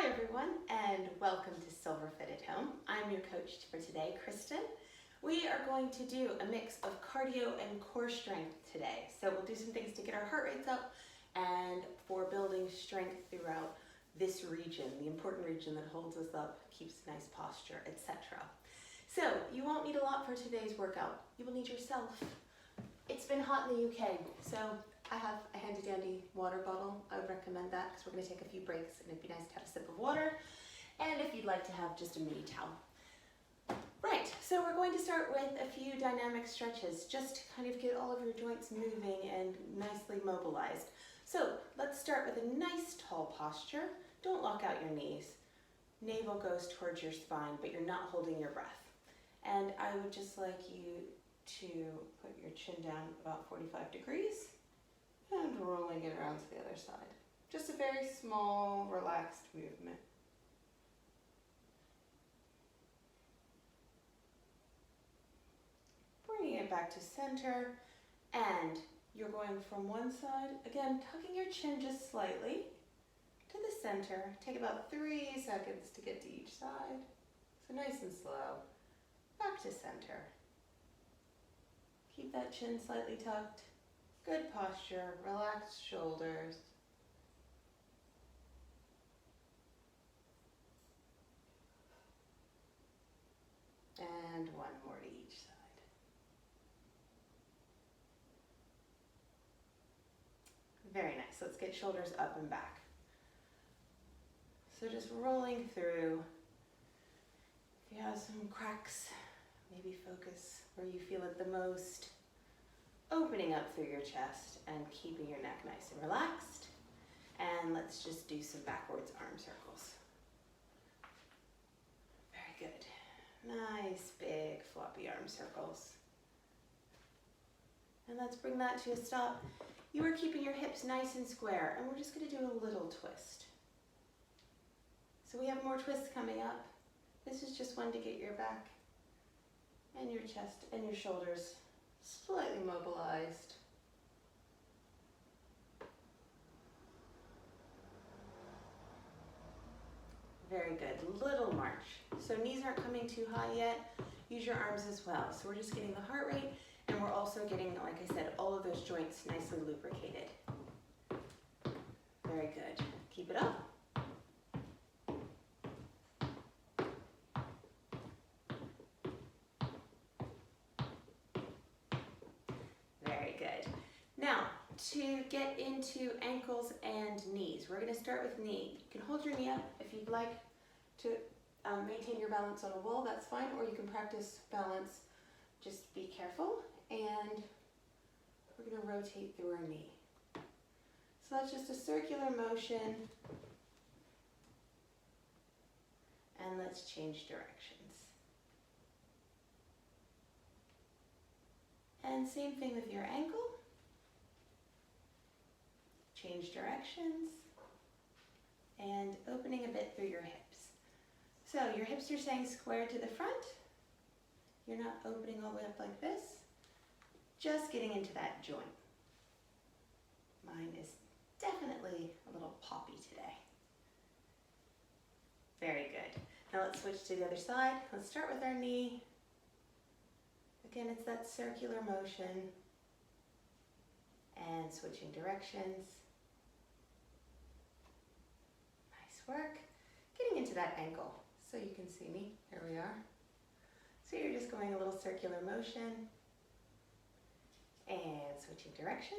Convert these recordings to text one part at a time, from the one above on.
Hi everyone, and welcome to Silverfit at Home. I'm your coach for today, Kristin. We are going to do a mix of cardio and core strength today. So we'll do some things to get our heart rates up and for building strength throughout this region, the important region that holds us up, keeps nice posture, etc. So you won't need a lot for today's workout. You will need yourself. It's been hot in the UK, so I have a handy dandy water bottle. I would recommend that because we're going to take a few breaks and it'd be nice to have a sip of water. And if you'd like to have just a mini towel. Right, so we're going to start with a few dynamic stretches just to kind of get all of your joints moving and nicely mobilized. So let's start with a nice tall posture. Don't lock out your knees. Navel goes towards your spine, but you're not holding your breath. And I would just like you to put your chin down about 45 degrees. And rolling it around to the other side. Just a very small, relaxed movement. Bringing it back to center, and you're going from one side, again, tucking your chin just slightly to the center. Take about 3 seconds to get to each side. So nice and slow. Back to center. Keep that chin slightly tucked. Good posture, relaxed shoulders. And one more to each side. Very nice. Let's get shoulders up and back. So just rolling through. If you have some cracks, maybe focus where you feel it the most. Opening up through your chest and keeping your neck nice and relaxed. And let's just do some backwards arm circles. Very good. Nice big floppy arm circles. And let's bring that to a stop. You are keeping your hips nice and square, and we're just going to do a little twist. So we have more twists coming up. This is just one to get your back and your chest and your shoulders slightly mobilized. Very good. Little march. So knees aren't coming too high yet. Use your arms as well. So we're just getting the heart rate, and we're also getting, like I said, all of those joints nicely lubricated. Very good. Keep it up. To get into ankles and knees, we're going to start with knee. You can hold your knee up if you'd like to maintain your balance on a wall, that's fine, or you can practice balance. Just be careful, and we're going to rotate through our knee. So that's just a circular motion, and let's change directions. And same thing with your ankle. Change directions and opening a bit through your hips. So your hips are staying square to the front. You're not opening all the way up like this. Just getting into that joint. Mine is definitely a little poppy today. Very good. Now let's switch to the other side. Let's start with our knee. Again, it's that circular motion. And switching directions. Work, getting into that ankle so you can see me. Here we are. So you're just going a little circular motion and switching directions.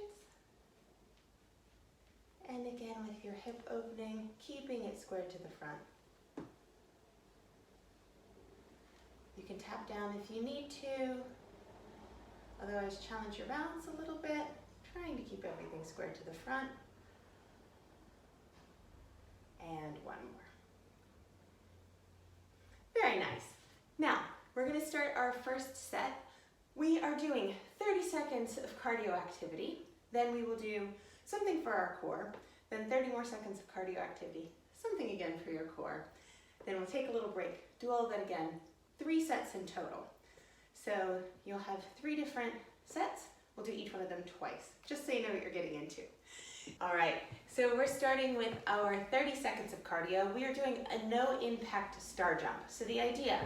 And again with your hip opening, keeping it square to the front. You can tap down if you need to. Otherwise, challenge your balance a little bit, trying to keep everything square to the front. And one more. Very nice. Now, we're going to start our first set. We are doing 30 seconds of cardio activity. Then we will do something for our core. Then 30 more seconds of cardio activity. Something again for your core. Then we'll take a little break. Do all of that again. 3 sets in total. So you'll have 3 different sets. We'll do each one of them twice, just so you know what you're getting into. All right, so we're starting with our 30 seconds of cardio. We are doing a no impact star jump. So the idea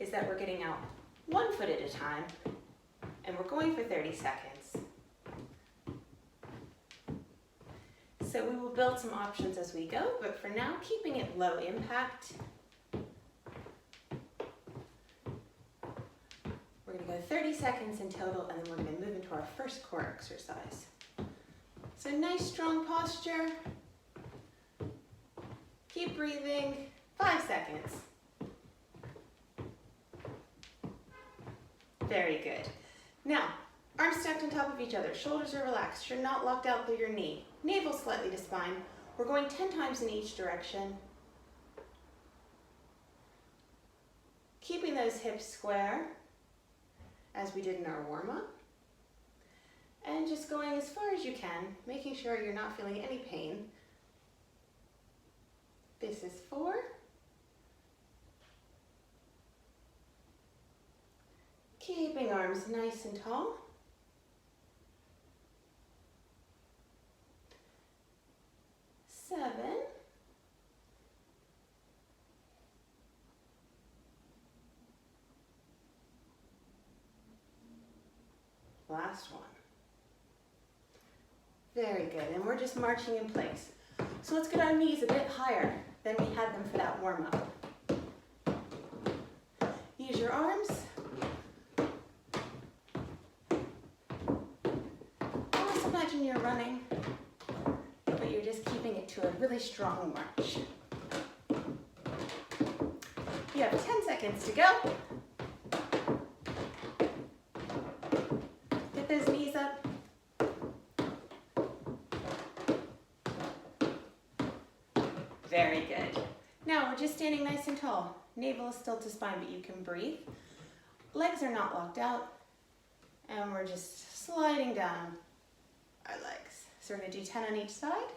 is that we're getting out 1 foot at a time and we're going for 30 seconds. So we will build some options as we go, but for now, keeping it low impact. We're gonna go 30 seconds in total, and then we're gonna move into our first core exercise. So nice strong posture. Keep breathing, 5 seconds. Very good. Now, arms stacked on top of each other, shoulders are relaxed, you're not locked out through your knee. Navel slightly to spine. We're going 10 times in each direction. Keeping those hips square, as we did in our warm-up. And just going as far as you can, making sure you're not feeling any pain. This is 4. Keeping arms nice and tall. 7. Last one. Very good, and we're just marching in place. So let's get our knees a bit higher than we had them for that warm-up. Use your arms. Almost imagine you're running, but you're just keeping it to a really strong march. You have 10 seconds to go. Get those knees up. Very good. Now we're just standing nice and tall. Navel is still to spine, but you can breathe. Legs are not locked out. And we're just sliding down our legs. So we're going to do 10 on each side.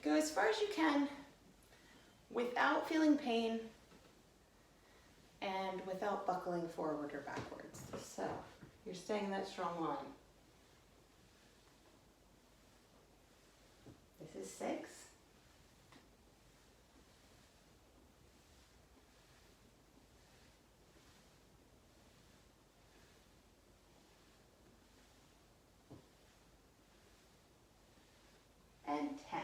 Go as far as you can without feeling pain and without buckling forward or backwards. So you're staying in that strong line. This is 6. And 10.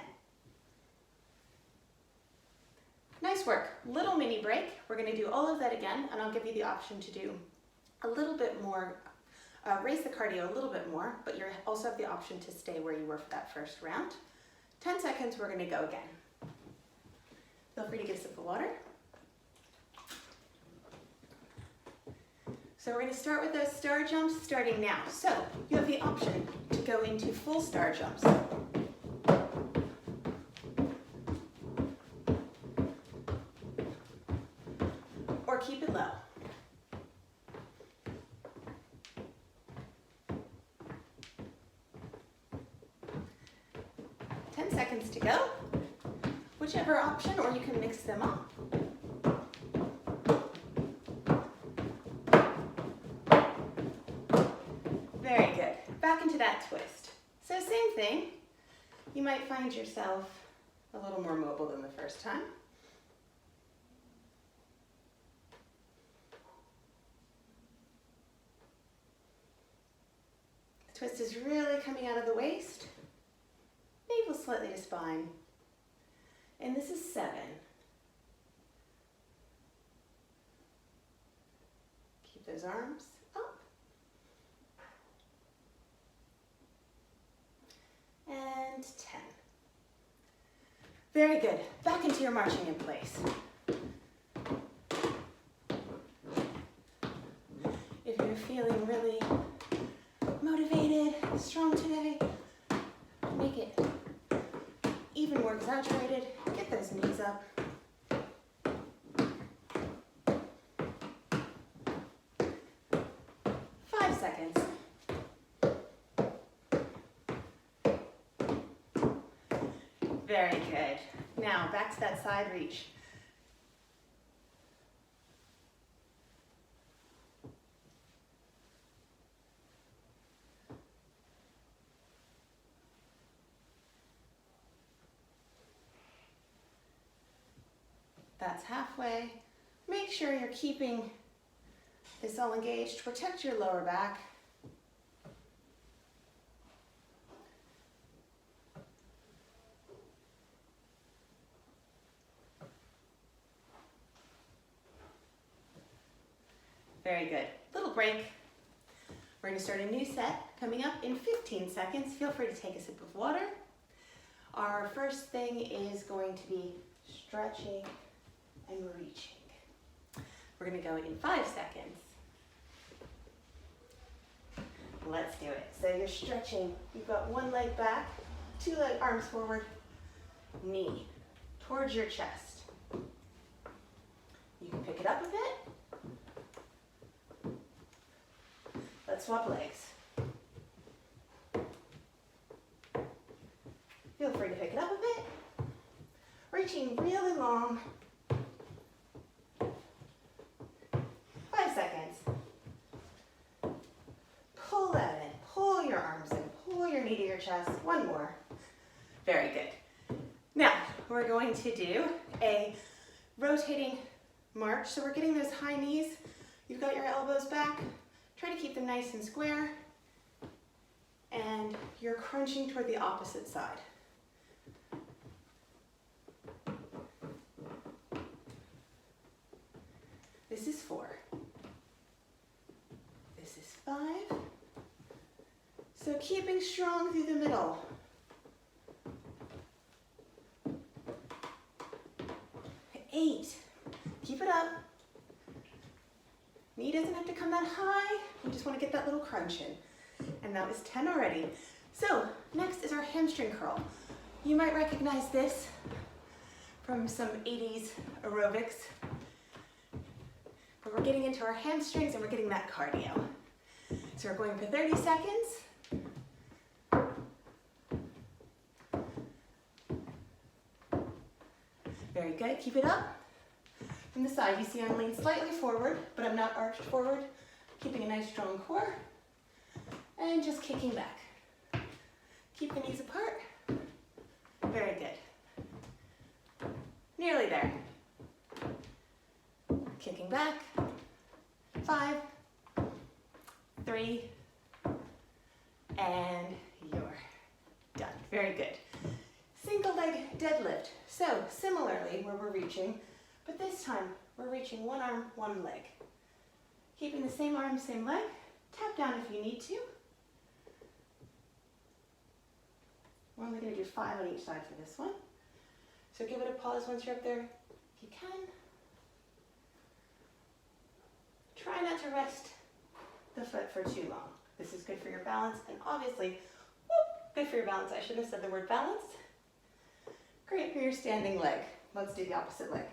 Nice work. Little mini break. We're going to do all of that again, and I'll give you the option to do a little bit more, raise the cardio a little bit more, but you also have the option to stay where you were for that first round. 10 seconds, we're going to go again. Feel free to get a sip of water. So we're going to start with those star jumps starting now. So you have the option to go into full star jumps. Or keep it low. Seconds to go, whichever option, or you can mix them up. Very good. Back into that twist. So same thing. You might find yourself a little more mobile than the first time. The twist is really coming out of the waist. Navel slightly to spine. And this is 7. Keep those arms up. And 10. Very good. Back into your marching in place. If you're feeling really motivated, strong today, make it even more exaggerated. Get those knees up. Seconds. Very good. Now back to that side reach. That's halfway. Make sure you're keeping this all engaged. Protect your lower back. Very good. Little break. We're going to start a new set coming up in 15 seconds. Feel free to take a sip of water. Our first thing is going to be stretching and reaching. We're going to go in 5 seconds. Let's do it. So you're stretching. You've got one leg back, two leg arms forward, knee towards your chest. You can pick it up a bit. Let's swap legs. Feel free to pick it up a bit. Reaching really long. 5 seconds. Pull that in. Pull your arms in. Pull your knee to your chest. One more. Very good. Now, we're going to do a rotating march. So we're getting those high knees. You've got your elbows back. Try to keep them nice and square. And you're crunching toward the opposite side. This is 4. This is 5. So keeping strong through the middle. 8. Keep it up. Knee doesn't have to come that high. We just want to get that little crunch in. And that was 10 already. So next is our hamstring curl. You might recognize this from some 80s aerobics. But we're getting into our hamstrings and we're getting that cardio. So we're going for 30 seconds. Very good. Keep it up. From the side, you see I'm leaned slightly forward, but I'm not arched forward. Keeping a nice strong core. And just kicking back. Keep the knees apart. Very good. Nearly there. Kicking back. 5, 3, and you're done. Very good. Single leg deadlift. So similarly, where we're reaching, but this time we're reaching one arm, one leg. Keeping the same arm, same leg. Tap down if you need to. We're only going to do 5 on each side for this one. So give it a pause once you're up there if you can. Try not to rest the foot for too long. This is good for your balance and obviously, good for your balance. I shouldn't have said the word balance. Great for your standing leg. Let's do the opposite leg.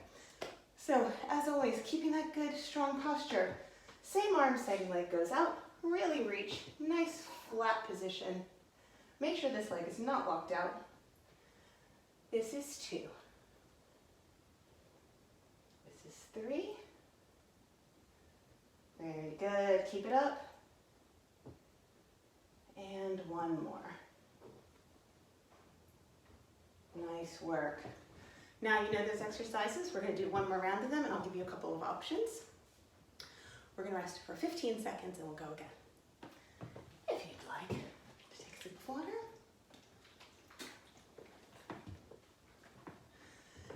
So as always, keeping that good, strong posture. Same arm, same leg goes out. Really reach. Nice flat position. Make sure this leg is not locked out. This is 2. This is 3. Very good. Keep it up. And one more. Nice work. Now you know those exercises. We're going to do one more round of them and I'll give you a couple of options. We're going to rest for 15 seconds and we'll go again. If you'd like to take a sip of water.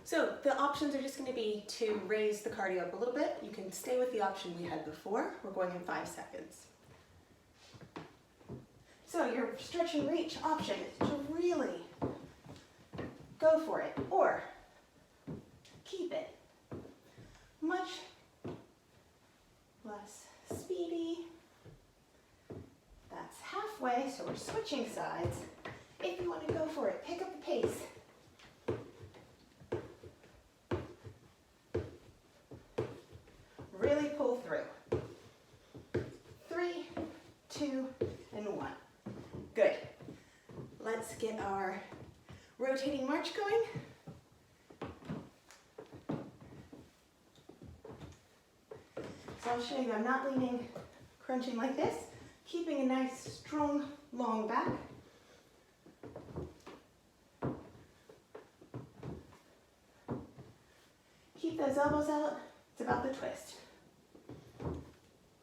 So the options are just going to be to raise the cardio up a little bit. You can stay with the option we had before. We're going in 5 seconds. So your stretch and reach option is to really go for it or keep it. Much less speedy. That's halfway, so we're switching sides. If you want to go for it, pick up the pace. Really pull through. 3, 2, and 1. Good. Let's get our rotating march going. So I'll show you, I'm not leaning, crunching like this, keeping a nice, strong, long back. Keep Keep those elbows out. It's about the twist.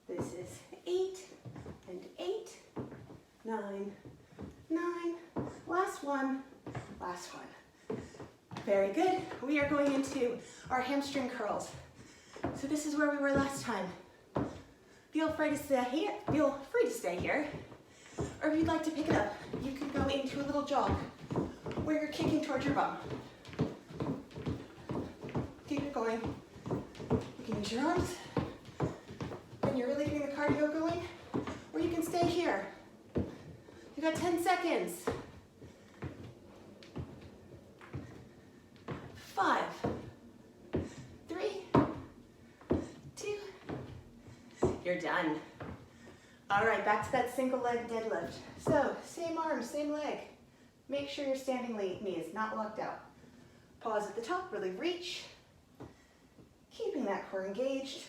This is 8 and 8, 9, 9. Last one, last one. Very good. We are going into our hamstring curls. So this is where we were last time. Feel free to stay here. Feel free to stay here. Or if you'd like to pick it up, you can go into a little jog where you're kicking towards your bum. Keep it going. You can use your arms when you're really getting the cardio going, or you can stay here. You got 10 seconds. 5, 3, 2, you're done. All right, back to that single leg deadlift. So, same arm, same leg. Make sure your standing knee is not locked out. Pause at the top, really reach. Keeping that core engaged.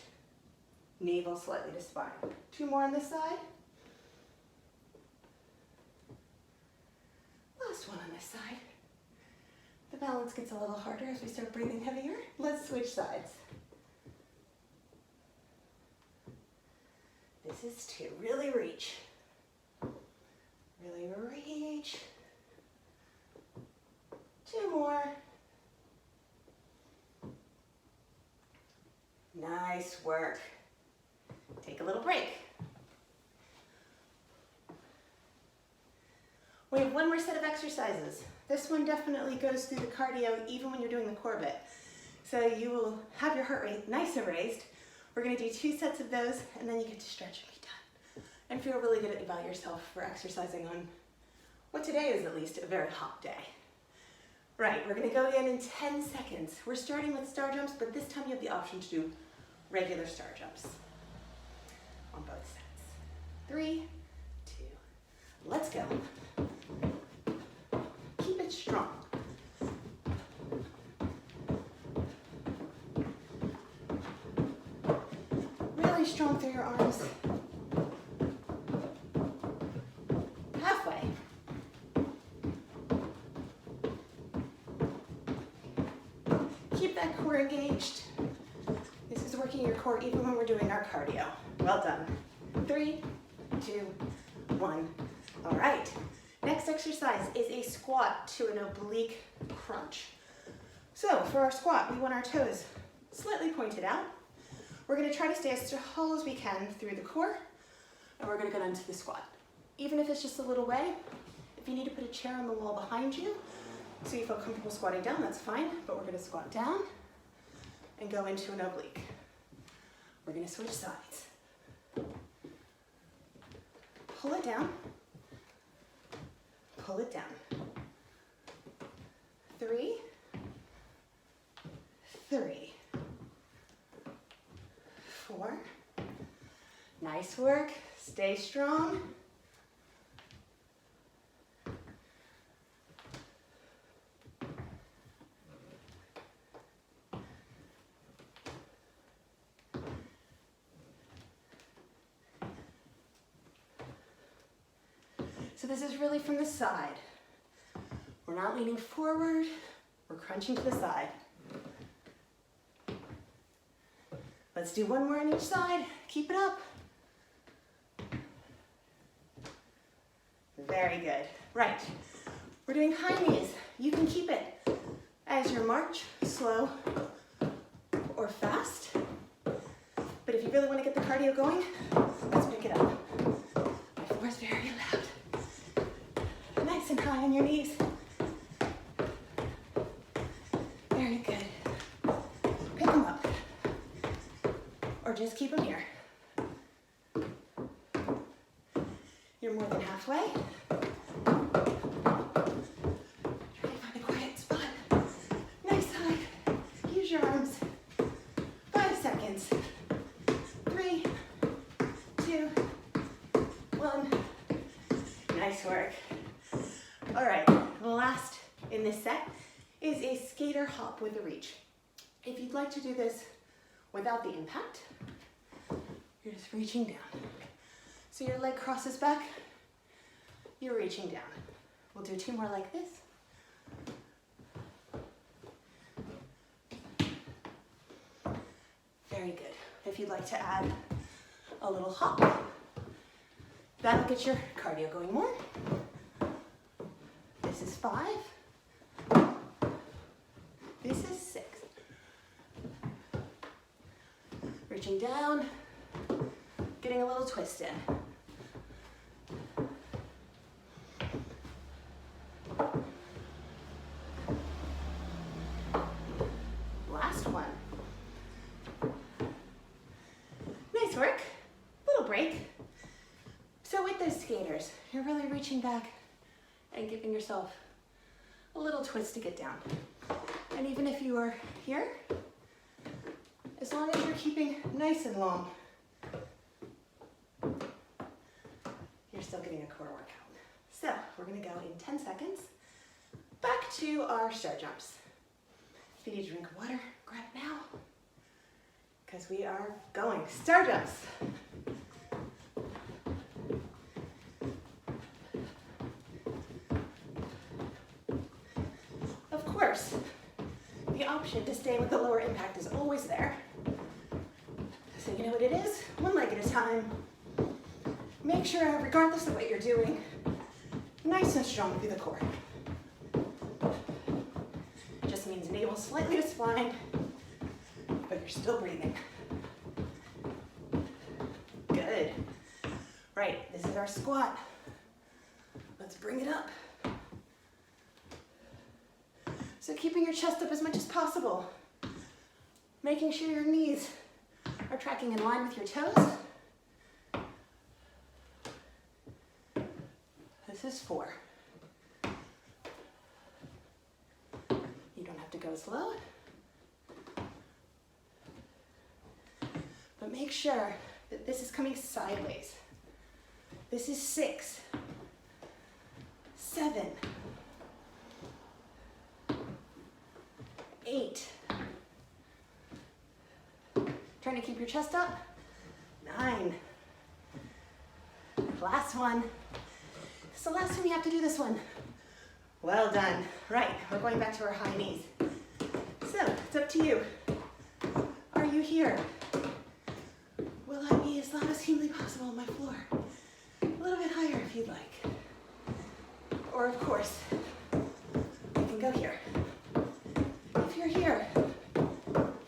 Navel slightly to spine. 2 more on this side. Last one on this side. The balance gets a little harder as we start breathing heavier. Let's switch sides. This is 2. Really reach. Really reach. 2 more. Nice work. Take a little break. We have one more set of exercises. This one definitely goes through the cardio even when you're doing the core bit. So you will have your heart rate nice and raised. We're going to do 2 sets of those, and then you get to stretch and be done. And feel really good about yourself for exercising on what today is at least a very hot day. Right, we're going to go in 10 seconds. We're starting with star jumps, but this time you have the option to do regular star jumps on both sets. 3, 2, let's go. Keep it strong. Really strong through your arms. Halfway. Keep that core engaged. This is working your core even when we're doing our cardio. Well done. 3, 2, 1. All right. Next exercise is a squat to an oblique crunch. So for our squat, we want our toes slightly pointed out. We're going to try to stay as tall as we can through the core, and we're going to go into the squat. Even if it's just a little way, if you need to put a chair on the wall behind you so you feel comfortable squatting down, that's fine, but we're going to squat down and go into an oblique. We're going to switch sides. Pull it down. Pull it down. 3, 3, 4. Nice work. Stay strong. So this is really from the side. We're not leaning forward, we're crunching to the side. Let's do 1 more on each side. Keep it up. Very good. Right. We're doing high knees. You can keep it as your march, slow or fast. But if you really want to get the cardio going, let's pick it up. My floor is very loud. Nice and high on your knees. Very good. Pick them up. Or just keep them here. You're more than halfway. Try to find a quiet spot. Nice high. Use your arms. 5 seconds. 3, 2, 1. Nice work. All right, the last in this set is a skater hop with a reach. If you'd like to do this without the impact, you're just reaching down. So your leg crosses back, you're reaching down. We'll do 2 more like this. Very good. If you'd like to add a little hop, that'll get your cardio going more. This is 5. This is 6. Reaching down, getting a little twist in. Last one. Nice work. Little break. So with those skaters, you're really reaching back and giving yourself a little twist to get down. And even if you are here, as long as you're keeping nice and long, you're still getting a core workout. So we're gonna go in 10 seconds. Back to our stair jumps. If you need a drink of water, grab it now, because we are going stair jumps. Of course, the option to stay with the lower impact is always there. So you know what it is? One leg at a time. Make sure, regardless of what you're doing, nice and strong through the core. Just means navel slightly to spine, but you're still breathing. Good. Right, this is our squat. Let's bring it up. So keeping your chest up as much as possible. Making sure your knees are tracking in line with your toes. This is 4. You don't have to go slow. But make sure that this is coming sideways. This is 6, 7, 8. Trying to keep your chest up. 9. Last one. It's the last time you have to do this one. Well done. Right, we're going back to our high knees. So, it's up to you. Are you here? Will I be as loud as humanly possible on my floor? A little bit higher if you'd like. Or of course, you can go here. If you're here,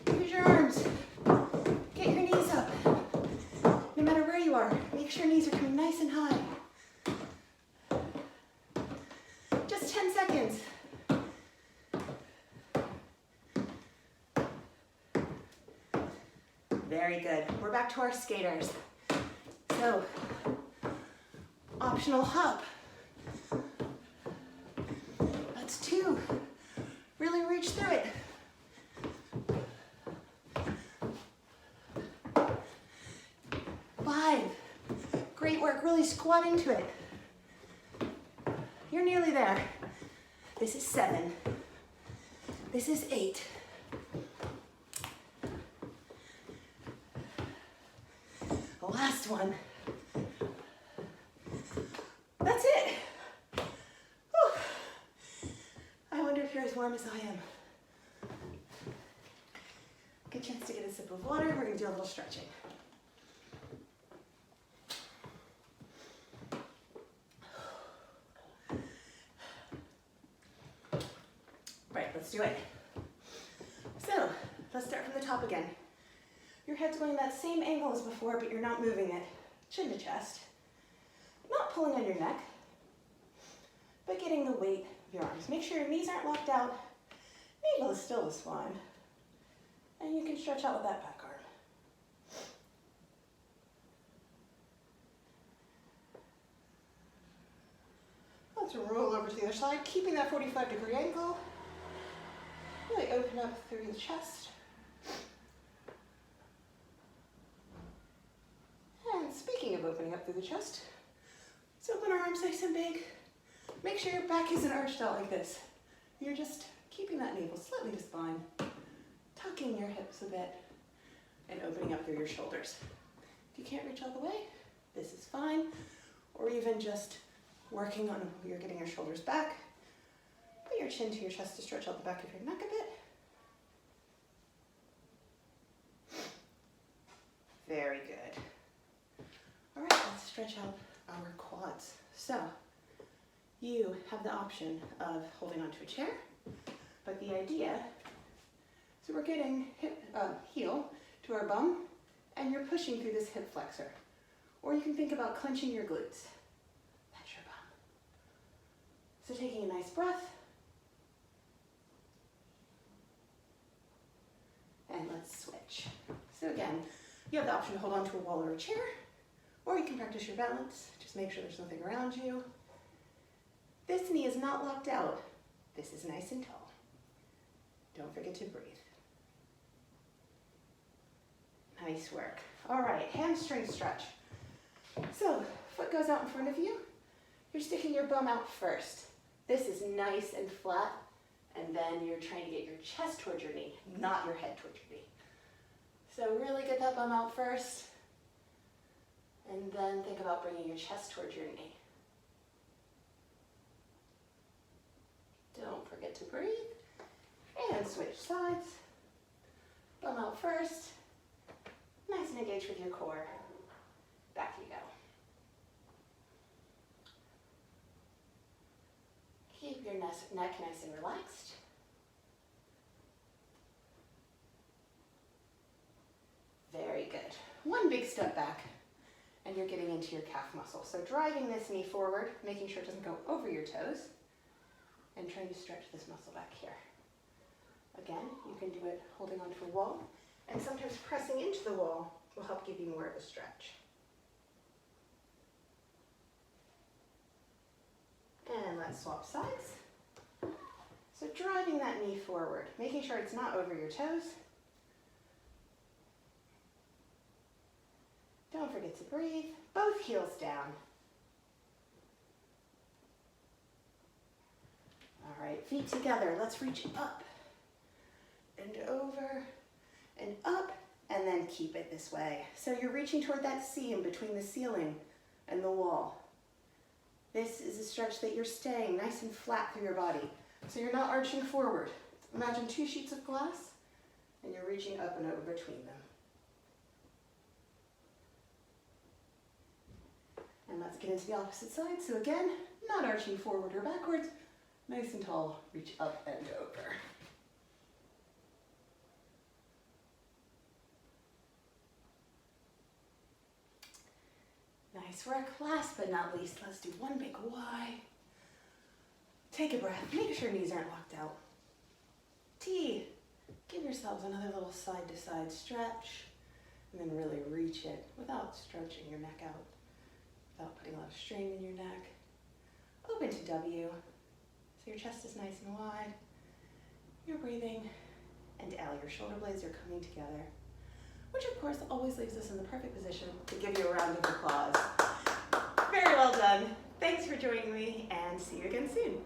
use your arms. Get your knees up. No matter where you are, make sure your knees are coming nice and high. Just 10 seconds. Very good. We're back to our skaters. So, optional hop. That's 2. Really reach through it. 5. Great work. Really squat into it. You're nearly there. This is 7. This is 8. The last one. That's it. Whew. I wonder if you're as warm as I am. Good chance to get a sip of water. We're going to do a little stretching. Right, let's do it. So, let's start from the top again. Your head's going that same angle as before, but you're not moving it chin to chest. Not pulling on your neck, but getting the weight of your arms. Make sure your knees aren't locked out. Navel is still the spine. And you can stretch out with that back arm. Let's roll over to the other side, keeping that 45-degree angle. Really open up through the chest. And speaking of opening up through the chest, let's open our arms nice and big. Make sure your back isn't arched out like this. You're just keeping that navel slightly to spine, tucking your hips a bit, and opening up through your shoulders. If you can't reach all the way, this is fine. Or even just working on you're getting your shoulders back. Put your chin to your chest to stretch out the back of your neck a bit. you have the option of holding onto a chair, but the idea, so we're getting heel to our bum, and you're pushing through this hip flexor. Or you can think about clenching your glutes. That's your bum. So taking a nice breath, and let's switch. So again, you have the option to hold onto a wall or a chair, or you can practice your balance. Just make sure there's nothing around you. This knee is not locked out. This is nice and tall. Don't forget to breathe. Nice work. All right, hamstring stretch. So, foot goes out in front of you. You're sticking your bum out first. This is nice and flat, and then you're trying to get your chest towards your knee, not your head towards your knee. So really get that bum out first, and then think about bringing your chest towards your knee. Don't forget to breathe. And switch sides. Bum out first. Nice and engaged with your core. Back you go. Keep your neck nice and relaxed. Very good. One big step back, and you're getting into your calf muscle. So driving this knee forward, making sure it doesn't go over your toes, and trying to stretch this muscle back here. Again, you can do it holding onto a wall, and sometimes pressing into the wall will help give you more of a stretch. And let's swap sides. So driving that knee forward, making sure it's not over your toes. Don't forget to breathe. Both heels down. All right, feet together. Let's reach up and over and up, and then keep it this way. So you're reaching toward that seam between the ceiling and the wall. This is a stretch that you're staying nice and flat through your body. So you're not arching forward. Imagine two sheets of glass, and you're reaching up and over between them. And let's get into the opposite side. So again, not arching forward or backwards, nice and tall, reach up and over. Nice work. Last but not least, let's do one big Y. Take a breath. Make sure knees aren't locked out. T. Give yourselves another little side-to-side stretch, and then really reach it without stretching your neck out, without putting a lot of strain in your neck. Open to W. So your chest is nice and wide. You're breathing, and L. Your shoulder blades are coming together, which of course always leaves us in the perfect position to give you a round of applause. Very well done. Thanks for joining me, and see you again soon.